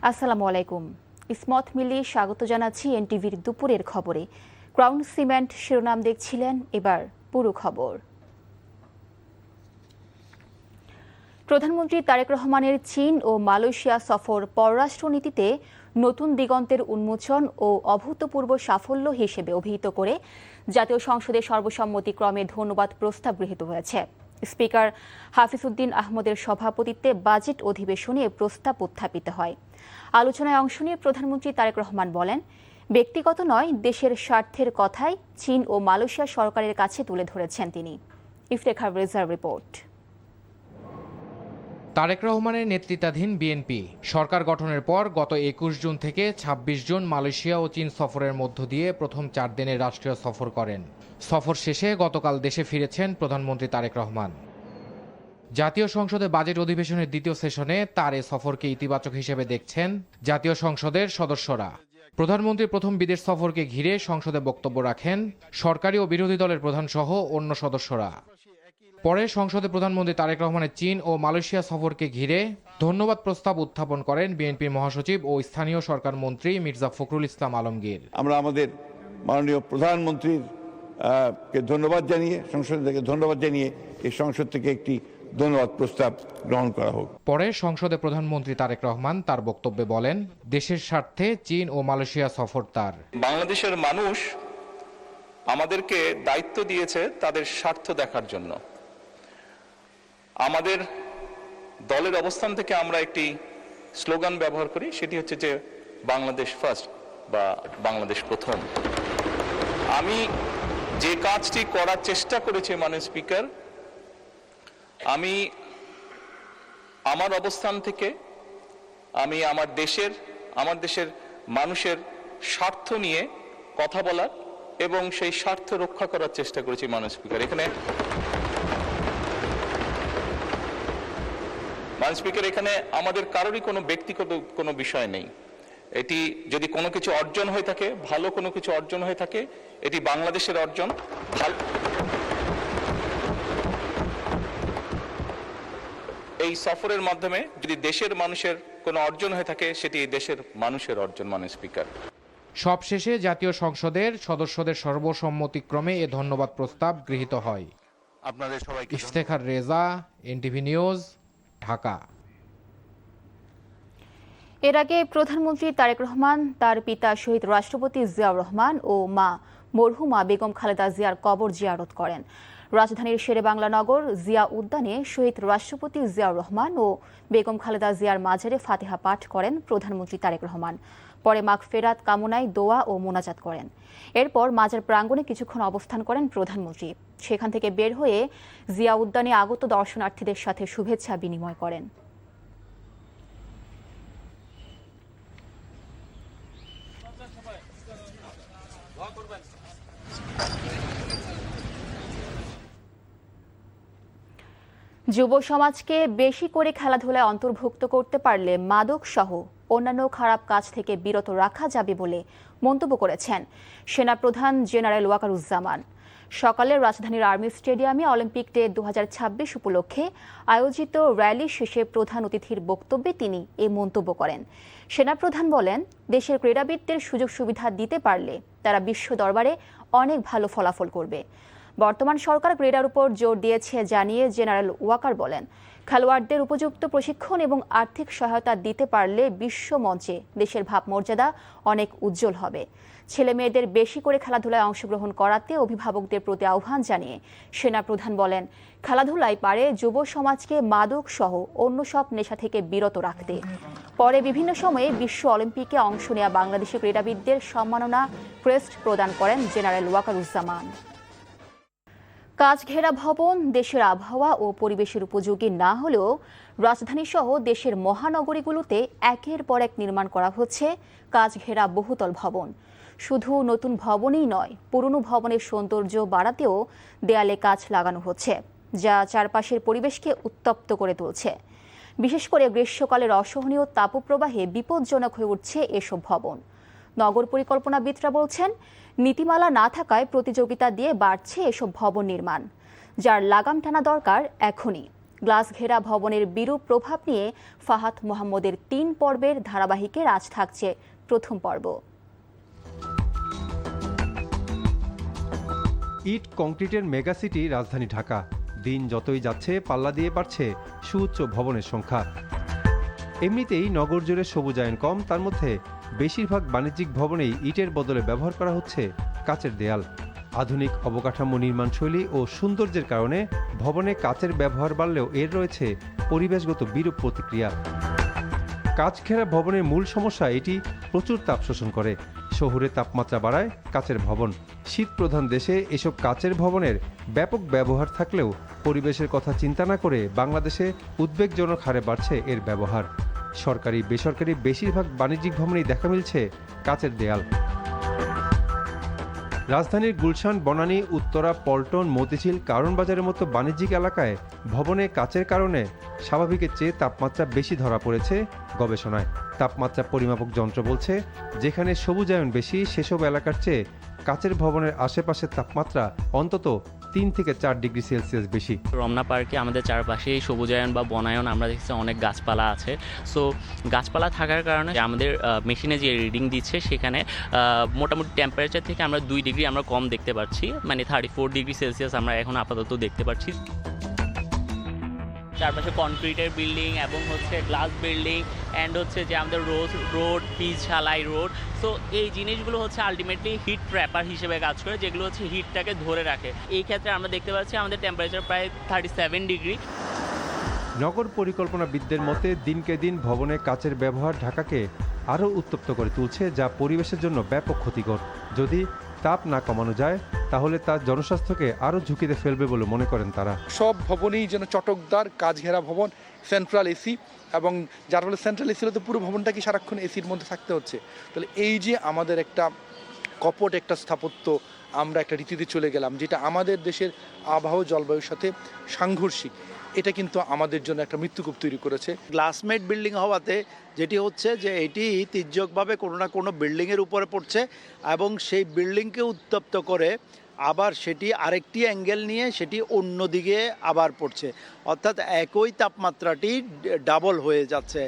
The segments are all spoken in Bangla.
আসসালামু আলাইকুম। ইসমত মিলি স্বাগত জানাচ্ছি এনটিভির দুপুরের খবরে। ক্রাউন সিমেন্ট শিরোনাম দেখছিলেন, এবার পুরো খবর। প্রধানমন্ত্রী তারেক রহমানের চীন ও মালয়েশিয়া সফর পররাষ্ট্রনীতিতে নতুন দিগন্তের উন্মোচন ও অভূতপূর্ব সাফল্য হিসেবে অভিহিত করে জাতীয় সংসদে সর্বসম্মতিক্রমে ধন্যবাদ প্রস্তাব গৃহীত হয়েছে। স্পিকার হাফিজ উদ্দিন আহমদের সভাপতিত্বে বাজেট অধিবেশনে প্রস্তাব উত্থাপিত হয়। আলোচনায় অংশ নিয়ে প্রধানমন্ত্রী তারেক রহমান বলেন, ব্যক্তিগত নয়, দেশের স্বার্থের কথাই চীন ও মালয়েশিয়া সরকারের কাছে তুলে ধরেছেন তিনি। ইফতেখার রেজার রিপোর্ট। তারেক রহমানের নেতৃত্বাধীন বিএনপি সরকার গঠনের পর গত ২১ জুন থেকে ২৬ জুন মালয়েশিয়া ও চীন সফরের মধ্য দিয়ে প্রথম ৪ দিনের রাষ্ট্রীয় সফর করেন। সফর শেষে গতকাল দেশে ফিরেছেন প্রধানমন্ত্রী তারেক রহমান। জাতীয় সংসদে বাজেট অধিবেশনের দ্বিতীয় সেশনে তার এ সফরকে ইতিবাচক হিসেবে দেখছেন জাতীয় সংসদের সদস্যরা। প্রধানমন্ত্রীর প্রথম বিদেশ সফরকে ঘিরে সংসদে বক্তব্য রাখেন সরকারি ও বিরোধী দলের প্রধানসহ অন্য সদস্যরা। পরে সংসদে প্রধানমন্ত্রী তারেক রহমানের চীন ও মালয়েশিয়া সফরকে ঘিরে ধন্যবাদ প্রস্তাব উত্থাপন করেন বিএনপির মহাসচিব ও স্থানীয় সরকার মন্ত্রী মির্জা ফখরুল ইসলাম আলমগীর। আমরা আমাদের মাননীয় প্রধানমন্ত্রীর কে ধন্যবাদ জানিয়ে, সংসদ থেকে ধন্যবাদ জানিয়ে এই সংসদ থেকে একটি ধন্যবাদ প্রস্তাব গ্রহণ করা হোক। পরে সংসদে প্রধানমন্ত্রী তারেক রহমান তার বক্তব্যে বলেন, দেশের স্বার্থে চীন ও মালয়েশিয়া সফর তার। বাংলাদেশের মানুষ আমাদেরকে দায়িত্ব দিয়েছে তাদের স্বার্থ দেখার জন্য। আমাদের দলের অবস্থান থেকে আমরা একটি স্লোগান ব্যবহার করি, সেটি হচ্ছে যে বাংলাদেশ ফার্স্ট বা বাংলাদেশ প্রথম। আমি যে কাজটি করার চেষ্টা করেছি মাননীয় স্পিকার, আমি আমার অবস্থান থেকে আমি আমার দেশের মানুষের স্বার্থ নিয়ে কথা বলার এবং সেই স্বার্থ রক্ষা করার চেষ্টা করেছি মাননীয় স্পিকার। এখানে আমাদের কারোরই কোনো ব্যক্তিগত কোনো বিষয় নেই। এটি যদি কোনো কিছু অর্জন হয়ে থাকে, ভালো কোনো কিছু অর্জন হয়ে থাকে, এটি বাংলাদেশের অর্জন। এই সফরের মাধ্যমে যদি দেশের মানুষের কোনো অর্জন হয়ে থাকে, সেটি দেশের মানুষের অর্জন মাননীয় স্পিকার। সবশেষে জাতীয় সংসদের সদস্যদের সর্বসম্মতিক্রমে এ ধন্যবাদ প্রস্তাব গৃহীত হয়। আপনাদের সবাইকে ইফতেখার রেজা, এনটিভি নিউজ, ঢাকা। এর আগে প্রধানমন্ত্রী তারেক রহমান তার পিতা শহীদ রাষ্ট্রপতি জিয়াউর রহমান ও মা মরহুমা বেগম খালেদা জিয়ার কবর জিয়ারত করেন। রাজধানীর শেরেবাংলা নগর জিয়া উদ্যানে শহীদ রাষ্ট্রপতি জিয়াউর রহমান ও বেগম খালেদা জিয়ার মাজারে ফাতিহা পাঠ করেন প্রধানমন্ত্রী তারেক রহমান। পরে মাগফিরাত কামনায় দোয়া ও মোনাজাত করেন। এরপর মাজার প্রাঙ্গণে কিছুক্ষণ অবস্থান করেন প্রধানমন্ত্রী। সেখান থেকে বের হয়ে জিয়া উদ্যানে আগত দর্শনার্থীদের সাথে শুভেচ্ছা বিনিময় করেন। যুব সমাজকে বেশি করে খেলাধুলায় অন্তর্ভুক্ত করতে পারলে মাদক সহ অন্যান্য খারাপ কাজ থেকে বিরত রাখা যাবে বলে মন্তব্য করেছেন সেনাপ্রধান জেনারেল ওয়াকারুজ্জামান। সকালে রাজধানীর আর্মি স্টেডিয়ামে অলিম্পিক ডে ২০২৬ উপলক্ষে আয়োজিত র্যালি শেষে প্রধান অতিথির বক্তব্যে তিনি এ মন্তব্য করেন। সেনাপ্রধান বলেন, দেশের ক্রীড়াবিদদের সুযোগ সুবিধা দিতে পারলে তারা বিশ্ব দরবারে অনেক ভালো ফলাফল করবে। বর্তমান সরকার ক্রীড়ার উপর জোর দিয়েছে জানিয়ে জেনারেল ওয়াকার বলেন, খেলোয়াড়দের উপযুক্ত প্রশিক্ষণ এবং আর্থিক সহায়তা দিতে পারলে বিশ্ব মঞ্চে দেশের ভাবমর্যাদা অনেক উজ্জ্বল হবে। ছেলে মেয়েদের বেশি করে খেলাধুলায় অংশগ্রহণ করাতে অভিভাবকদের প্রতি আহ্বান জানিয়ে সেনাপ্রধান বলেন, খেলাধুলাই পারে যুব সমাজকে মাদক সহ অন্য সব নেশা থেকে বিরত রাখতে। পরে বিভিন্ন সময়ে বিশ্ব অলিম্পিকে অংশ নেওয়া বাংলাদেশি ক্রীড়াবিদদের সম্মাননা ক্রেস্ট প্রদান করেন জেনারেল ওয়াকারুজ্জামান। কাজঘেরা ভবন দেশের আবহাওয়া ও পরিবেশের উপযোগী না হলেও রাজধানীসহ দেশের মহানগরীগুলোতে একের পর এক নির্মাণ করা হচ্ছে কাজঘেরা বহুতল ভবন। শুধু নতুন ভবনই নয়, পুরনো ভবনের সৌন্দর্য বাড়াতেও দেয়ালে কাচ লাগানো হচ্ছে, যা চারপাশের পরিবেশকে উত্তপ্ত করে তুলছে। বিশেষ করে গ্রীষ্মকালের অসহনীয় তাপপ্রবাহে বিপজ্জনক হয়ে উঠছে এসব ভবন। নগর পরিকল্পনাবিদরা বলছেন, নীতিমালা না থাকায় প্রতিযোগিতা দিয়ে বাড়ছে এসব ভবন নির্মাণ, যার লাগাম টানা দরকার এখনই। গ্লাস ঘেরা ভবনের বিরূপ প্রভাব নিয়ে ফাহাদ মোহাম্মদের 3 পর্বের ধারাবাহিকের আজ থাকছে প্রথম পর্ব। ইট কংক্রিটের মেগাসিটি রাজধানী ঢাকা। দিন যতই যাচ্ছে পাল্লা দিয়ে বাড়ছে সুউচ্চ ভবনের সংখ্যা। এমনিতেই নগর জুড়ে সবুজায়ন কম, তার মধ্যে বেশিরভাগ বাণিজ্যিক ভবনেই ইটের বদলে ব্যবহার করা হচ্ছে কাচের দেয়াল। আধুনিক অবকাঠামো নির্মাণশৈলী ও সৌন্দর্যের কারণে ভবনে কাচের ব্যবহার বাড়লেও এর রয়েছে পরিবেশগত বিরূপ প্রতিক্রিয়া। কাচ ঘেরা ভবনের মূল সমস্যা এটি প্রচুর তাপ শোষণ করে। শহুরে তাপমাত্রা বাড়ায় কাচের ভবন। শীত প্রধান দেশে এসব কাচের ভবনের ব্যাপক ব্যবহার থাকলেও পরিবেশের কথা চিন্তা না করে বাংলাদেশে উদ্বেগজনক হারে বাড়ছে এর ব্যবহার। সরকারি বেসরকারি বেশিরভাগ বাণিজ্যিক ভবনেই দেখা মিলছে কাচের দেয়াল। রাজধানীর গুলশান, বনানী, উত্তরা, পল্টন, মতিঝিল, কারণ বাজারের মতো বাণিজ্যিক এলাকায় ভবনে কাচের কারণে স্বাভাবিকের চেয়ে তাপমাত্রা বেশি ধরা পড়েছে গবেষণায়। তাপমাত্রা পরিমাপক যন্ত্র বলছে, যেখানে সবুজায়ন বেশি সেসব এলাকার চেয়ে কাচের ভবনের আশেপাশের তাপমাত্রা অন্তত 3 থেকে 4 ডিগ্রি সেলসিয়াস বেশি। রমনা পার্কে আমাদের চারপাশেই সবুজায়ন বা বনায়ন আমরা দেখছি অনেক গাছপালা আছে। সো গাছপালা থাকার কারণে আমাদের মেশিনে যে রিডিং দিচ্ছে সেখানে মোটামুটি টেম্পারেচার থেকে আমরা 2 ডিগ্রি আমরা কম দেখতে পাচ্ছি, মানে 34 ডিগ্রি সেলসিয়াস আমরা এখন আপাতত দেখতে পাচ্ছি। চারপাশে কনক্রিটের বিল্ডিং এবং হচ্ছে গ্লাস বিল্ডিং অ্যান্ড হচ্ছে যে আমাদের রোড পিচ ঢালাই রোড। সো এই জিনিসগুলো হচ্ছে আলটিমেটলি হিট ট্র্যাপার হিসেবে কাজ করে, যেগুলো হচ্ছে হিটটাকে ধরে রাখে। এই ক্ষেত্রে আমরা দেখতে পাচ্ছি আমাদের টেম্পারেচার প্রায় 37 ডিগ্রি। নগর পরিকল্পনাবিদদের মতে দিনকে দিন ভবনে কাচের ব্যবহার ঢাকাকে আরও উত্তপ্ত করে তুলছে, যা পরিবেশের জন্য ব্যাপক ক্ষতিকর। যদি তাপ না কমানো যায় তাহলে তা জনস্বাস্থ্যকে আরও ঝুঁকিতে ফেলবে বলে মনে করেন তারা। সব ভবনেই যেন চটকদার কাচ ঘেরা ভবন, সেন্ট্রাল এসি, এবং যার ফলে সেন্ট্রাল এসি হলে তো পুরো ভবনটাকে সারাক্ষণ এসির মধ্যে থাকতে হচ্ছে। তাহলে এই যে আমাদের একটা কপট একটা স্থাপত্য, আমরা একটা রীতিতে চলে গেলাম যেটা আমাদের দেশের আবহাওয়া জলবায়ুর সাথে সাংঘর্ষিক, এটা কিন্তু আমাদের জন্য একটা মৃত্যুকূপ তৈরি করেছে। গ্লাসমেড বিল্ডিং হওয়াতে যেটি হচ্ছে যে এটি তির্যকভাবে কোনো না কোনো বিল্ডিংয়ের উপরে পড়ছে এবং সেই বিল্ডিংকে উত্তপ্ত করে আবার সেটি আরেকটি অ্যাঙ্গেল নিয়ে সেটি অন্যদিকে আবার পড়ছে, অর্থাৎ একই তাপমাত্রাটি ডাবল হয়ে যাচ্ছে।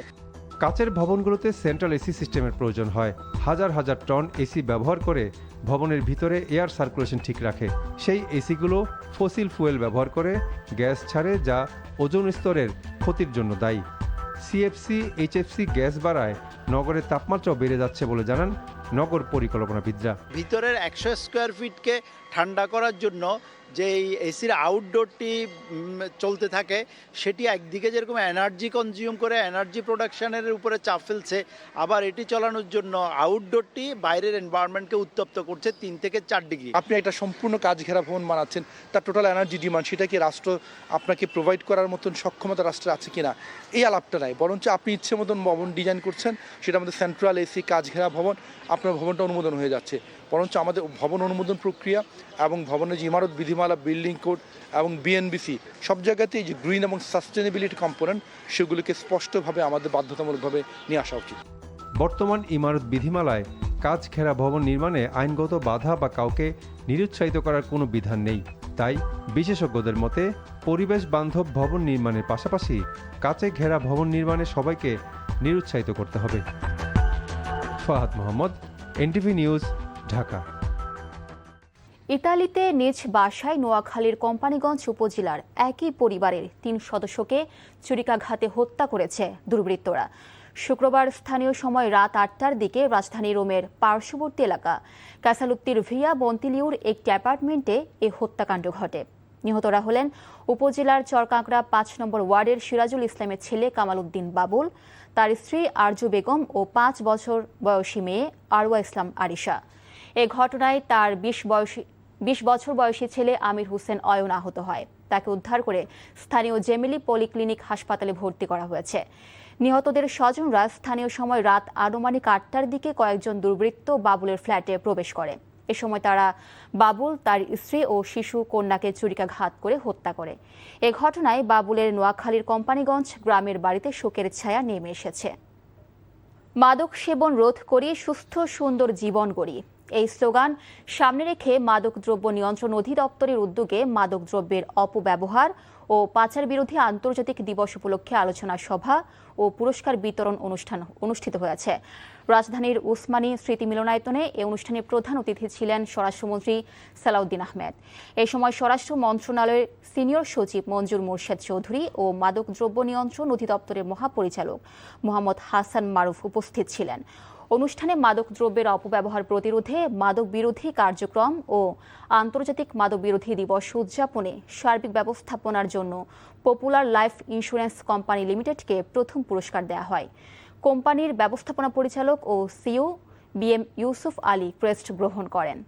কাচের ভবনগুলোতে সেন্ট্রাল এসি সিস্টেমের প্রয়োজন হয়। হাজার হাজার টন এসি ব্যবহার করে ভবনের ভিতরে এয়ার সার্কুলেশন ঠিক রাখে। সেই এসিগুলো ফসিল ফুয়েল ব্যবহার করে গ্যাস ছাড়ে, যা ওজোন স্তরের ক্ষতির জন্য দায়ী। সিএফসি, এইচএফসি গ্যাস বাড়ায় নগরের তাপমাত্রাও বেড়ে যাচ্ছে বলে জানান নগর পরিকল্পনাবিদরা। ভিতরের 100 স্কোয়ার ফিটকে ঠান্ডা করার জন্য যে এসির আউটডোরটি চলতে থাকে সেটি একদিকে যেরকম এনার্জি কনজিউম করে এনার্জি প্রোডাকশনের উপরে চাপ ফেলছে, আবার এটি চালানোর জন্য আউটডোরটি বাইরের এনভায়রনমেন্টকে উত্তপ্ত করছে 3 থেকে 4 ডিগ্রি। আপনি একটা সম্পূর্ণ কাচ ঘেরা ভবন বানাচ্ছেন, তার টোটাল এনার্জি ডিমান্ড সেটা কি রাষ্ট্র আপনাকে প্রোভাইড করার মতন সক্ষমতা রাষ্ট্রের আছে কিনা, এই আলাপটা নাই। বরঞ্চ আপনি ইচ্ছে মতন ভবন ডিজাইন করছেন, সেটা আমাদের সেন্ট্রাল এসি কাচ ঘেরা ভবন, আপনার ভবনটা অনুমোদন হয়ে যাচ্ছে। বরঞ্চ আমাদের ভবন অনুমোদন প্রক্রিয়া এবং ভবনের যে ইমারত বিধিমালা, বিল্ডিং কোড এবং বিএনবিসি সব জায়গাতেই যে গ্রিন এবং সাস্টেনেবিলিটি কম্পোনেন্ট সেগুলিকে স্পষ্টভাবে আমাদের বাধ্যতামূলকভাবে নিয়ে আসা উচিত। বর্তমান ইমারত বিধিমালায় কাচ ঘেরা ভবন নির্মাণে আইনগত বাধা বা কাউকে নিরুৎসাহিত করার কোনো বিধান নেই। তাই বিশেষজ্ঞদের মতে পরিবেশ বান্ধব ভবন নির্মাণের পাশাপাশি কাচে ঘেরা ভবন নির্মাণে সবাইকে নিরুৎসাহিত করতে হবে। Fahad Mohammad, NTV news, Dhaka. ইতালিতে নিজ বাসায় নোয়াখালীর কোম্পানিগঞ্জ উপজেলার একই পরিবারের 3 সদস্যকে ছুরিকাঘাতে হত্যা করেছে দুর্বৃত্তরা। শুক্রবার স্থানীয় সময় রাত 8টার দিকে রাজধানী রোমের পার্শ্ববর্তী এলাকা ক্যাসালুত্তির ভিয়া বন্তিলিউর একটি অ্যাপার্টমেন্টে এই হত্যাকাণ্ড ঘটে। নিহতরা হলেন উপজেলার চরকাঁকড়া 5 নম্বর ওয়ার্ডের সিরাজুল ইসলামের ছেলে কামাল উদ্দিন বাবুল, তার স্ত্রী আরজু বেগম ও 5 বছর বয়সী মেয়ে আরওয়া ইসলাম আরিশা। এ ঘটনায় তার 20 বছর বয়সী ছেলে আমির হোসেন অয়ন আহত হয়। তাকে উদ্ধার করে স্থানীয় জেমিলি পলিক্লিনিক হাসপাতালে ভর্তি করা হয়েছে। নিহতদের স্বজনরা স্থানীয় সময় রাত আনুমানিক 8টার দিকে কয়েকজন দুর্বৃত্ত বাবুলের ফ্ল্যাটে প্রবেশ করে। এ সময় তারা বাবুল, তার স্ত্রী ও শিশু কন্যাকে ছুরিকাঘাত করে হত্যা করে। এ ঘটনায় বাবুলের নোয়াখালীর কোম্পানিগঞ্জ গ্রামের বাড়িতে শোকের ছায়া নেমে এসেছে। মাদক সেবন রোধ করি, সুস্থ সুন্দর জীবন গড়ি, এই স্লোগান সামনে রেখে মাদকদ্রব্য নিয়ন্ত্রণ অধিদপ্তরের উদ্যোগে মাদকদ্রব্যের অপব্যবহার ও পাচার বিরোধী আন্তর্জাতিক দিবস উপলক্ষে আলোচনা সভা ও পুরস্কার বিতরণ অনুষ্ঠান অনুষ্ঠিত হয়েছে। রাজধানীর উসমানী স্মৃতি মিলনায়তনে এই অনুষ্ঠানে প্রধান অতিথি ছিলেন স্বরাষ্ট্রমন্ত্রী সালাউদ্দিন আহমেদ। এই সময় স্বরাষ্ট্র মন্ত্রণালয়ের সিনিয়র সচিব মঞ্জুর মোর্শেদ চৌধুরী ও মাদকদ্রব্য নিয়ন্ত্রণ অধিদপ্তরের মহাপরিচালক মোহাম্মদ হাসান মারুফ উপস্থিত ছিলেন। অনুষ্ঠানে মাদকদ্রব্যের অপব্যবহার প্রতিরোধে মাদক বিরোধী কার্যক্রম ও আন্তর্জাতিক মাদক বিরোধী দিবস উদযাপনে সার্বিক ব্যবস্থাপনার জন্য পপুলার লাইফ ইন্স্যুরেন্স কোম্পানি লিমিটেডকে প্রথম পুরস্কার দেওয়া হয়। কোম্পানির ব্যবস্থাপনা পরিচালক ও CEO BM Yusuf Ali crest গ্রহণ করেন।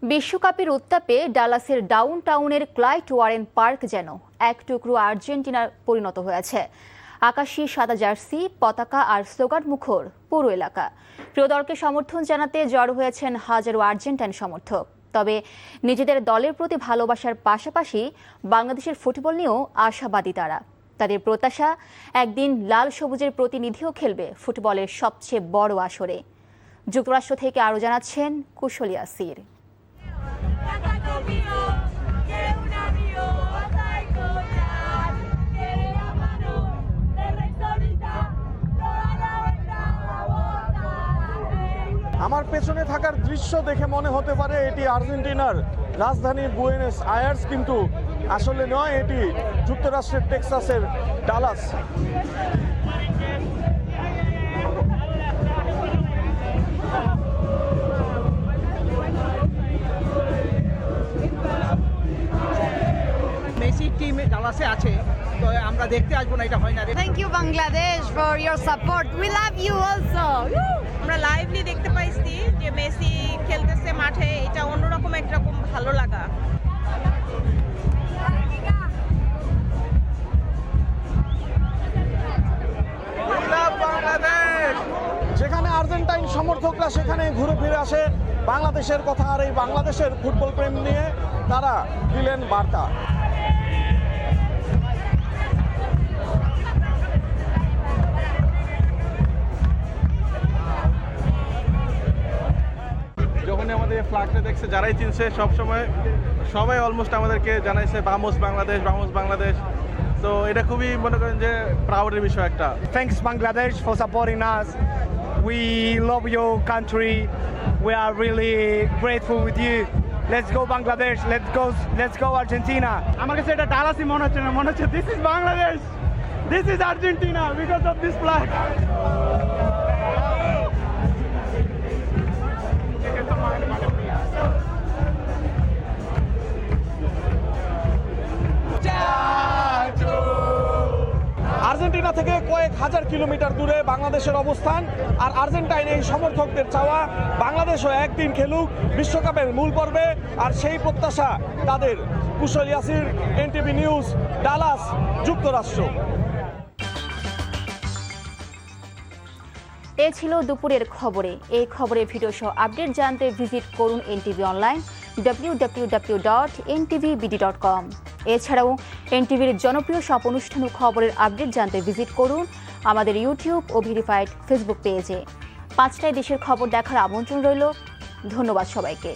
বিশ্বকাপের উত্তাপে ডালাসের ডাউন টাউনের ক্লাইট ওয়ারেন পার্ক যেন এক টুকরো আর্জেন্টিনার পরিণত হয়েছে। আকাশি সাদা জার্সি, পতাকা আর স্লোগান মুখর পুরো এলাকা। প্রিয় দলকে সমর্থন জানাতে জড়ো হয়েছেন হাজারো আর্জেন্টাইন সমর্থক। তবে নিজেদের দলের প্রতি ভালোবাসার পাশাপাশি বাংলাদেশের ফুটবল নিয়েও আশাবাদী তারা। তাদের প্রত্যাশা, একদিন লাল সবুজের প্রতিনিধিও খেলবে ফুটবলের সবচেয়ে বড় আসরে। যুক্তরাষ্ট্র থেকে আরও জানাচ্ছেন কুশলী আসির। আমার পেছনে থাকার দৃশ্য দেখে মনে হতে পারে এটি আর্জেন্টিনার রাজধানী বুয়েনোস আয়ার্স, কিন্তু আসলে নয়, এটি যুক্তরাষ্ট্রের টেক্সাসের ডালাস। মেসি টিম ডালাসে আছে, তো আমরা দেখতে আসবো না, এটা হয় না। Thank you Bangladesh for your support, we love you also. আমরা লাইভলি দেখতে পাইছি যে মেসি খেলতেছে মাঠে, এটা অন্যরকম একরকম ভালো লাগা। বাংলাদেশ, যেখানে আর্জেন্টাইন সমর্থকরা সেখানে ঘুরে ফিরে আসে বাংলাদেশের কথা, আর এই বাংলাদেশের ফুটবল প্রেম নিয়ে তারা দিলেন বার্তা। যখনই আমাদের ফ্ল্যাগটা দেখছে, যারাই চিনছে সবাই অলমোস্ট আমাদেরকে জানাইছে ভামোস বাংলাদেশ, ভামোস বাংলাদেশ। তো এটা খুবই মনে করেন যে প্রাউডের বিষয় একটা। Thanks Bangladesh for supporting us. We love your country. We are really grateful with you. Let's go Bangladesh. Let's go Argentina. আমার কাছে এটা ডালাসই মনে হচ্ছে না, মনে হচ্ছে this is Bangladesh, this is Argentina because of this flag. Argentina থেকে কয়েক হাজার কিলোমিটার দূরে বাংলাদেশের অবস্থান, আর আর্জেন্টাইন এই সমর্থকদের চাওয়া বাংলাদেশও একদিন খেলুক বিশ্বকাপের মূল পর্বে, আর সেই প্রত্যাশা তাদের। কুশলী আসির, NTV নিউজ, ডালাস, যুক্তরাষ্ট্র। এ ছিল দুপুরের খবরে। এই খবরের ভিডিও সহ আপডেট জানতে ভিজিট করুন NTV অনলাইন www.ntvbd.com। এছাড়াও NTVর জনপ্রিয় সব অনুষ্ঠান ও খবরের আপডেট জানতে ভিজিট করুন আমাদের ইউটিউব ও ভেরিফাইড ফেসবুক পেজে। 5টায় দেশের খবর দেখার আমন্ত্রণ রইল। ধন্যবাদ সবাইকে।